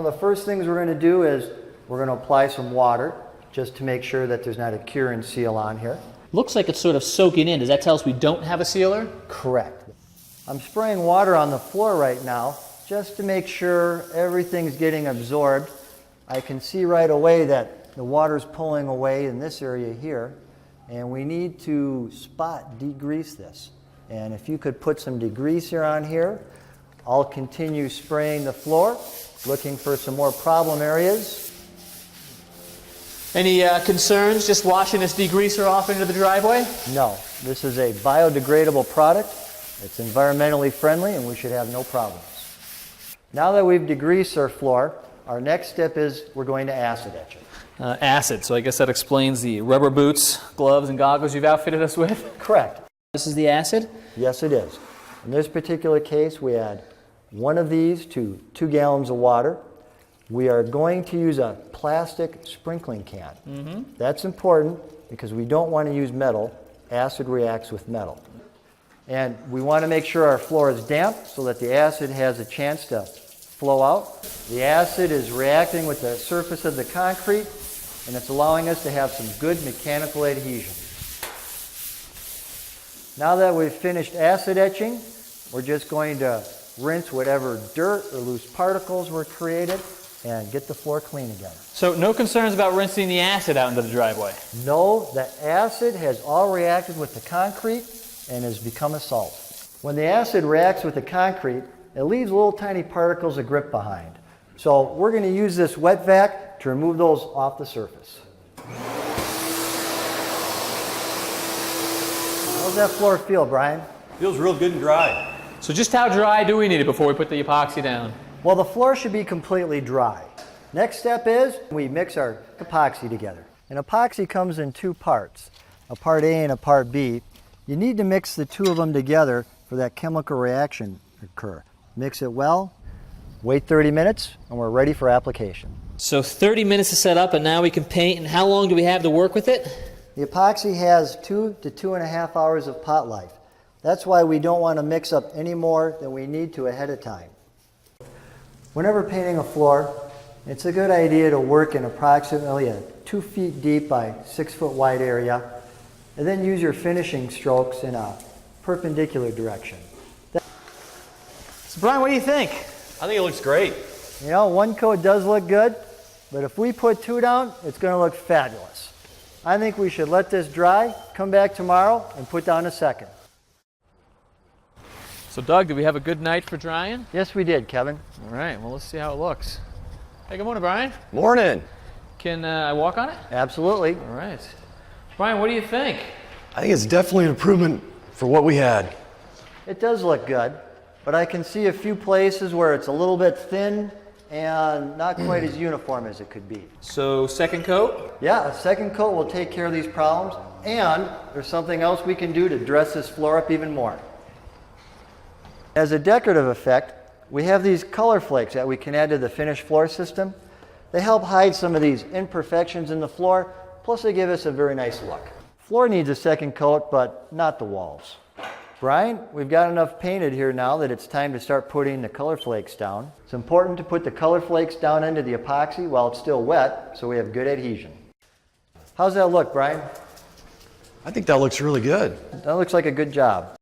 The first things we're going to do is we're going to apply some water just to make sure that there's not a cure and seal on here. Looks like it's sort of soaking in. Does that tell us we don't have a sealer? Correct. I'm spraying water on the floor right now just to make sure everything's getting absorbed. I can see right away that the water's pulling away in this area here, and we need to spot degrease this. And if you could put some degreaser on here, I'll continue spraying the floor, looking for some more problem areas. Any concerns just washing this degreaser off into the driveway? No, this is a biodegradable product. It's environmentally friendly and we should have no problems. Now that we've degreased our floor, our next step is we're going to acid etch it. Acid, so I guess that explains the rubber boots, gloves, and goggles you've outfitted us with? Correct. This is the acid? Yes, it is. In this particular case, we add one of these to 2 gallons of water. We are going to use a plastic sprinkling can. That's important because we don't want to use metal. Acid reacts with metal. And we want to make sure our floor is damp so that the acid has a chance to flow out. The acid is reacting with the surface of the concrete, and it's allowing us to have some good mechanical adhesion. Now that we've finished acid etching, we're just going to rinse whatever dirt or loose particles were created and get the floor clean again. So no concerns about rinsing the acid out into the driveway? No, the acid has all reacted with the concrete and has become a salt. When the acid reacts with the concrete, it leaves little tiny particles of grit behind. So we're going to use this wet vac to remove those off the surface. How's that floor feel, Brian? Feels real good and dry. So just how dry do we need it before we put the epoxy down? Well, the floor should be completely dry. Next step is we mix our epoxy together. And epoxy comes in 2 parts, a part A and a part B. You need to mix the 2 of them together for that chemical reaction to occur. Mix it well, wait 30 minutes, and we're ready for application. So 30 minutes to set up, and now we can paint. And how long do we have to work with it? The epoxy has 2 to 2.5 hours of pot life. That's why we don't want to mix up any more than we need to ahead of time. Whenever painting a floor, it's a good idea to work in approximately a 2 feet deep by 6 foot wide area, and then use your finishing strokes in a perpendicular direction. So Brian, what do you think? I think it looks great. You know, 1 coat does look good, but if we put 2 down, it's going to look fabulous. I think we should let this dry, come back tomorrow, and put down a second. So Doug, did we have a good night for drying? Yes, we did, Kevin. All right, well, let's see how it looks. Hey, good morning, Brian. Morning. Can I walk on it? Absolutely. All right. Brian, what do you think? I think it's definitely an improvement for what we had. It does look good, but I can see a few places where it's a little bit thin and not quite as uniform as it could be. So second coat? Yeah, a second coat will take care of these problems, and there's something else we can do to dress this floor up even more. As a decorative effect, we have these color flakes that we can add to the finished floor system. They help hide some of these imperfections in the floor, plus they give us a very nice look. Floor needs a second coat, but not the walls. Brian, we've got enough painted here now that it's time to start putting the color flakes down. It's important to put the color flakes down into the epoxy while it's still wet so we have good adhesion. How's that look, Brian? I think that looks really good. That looks like a good job.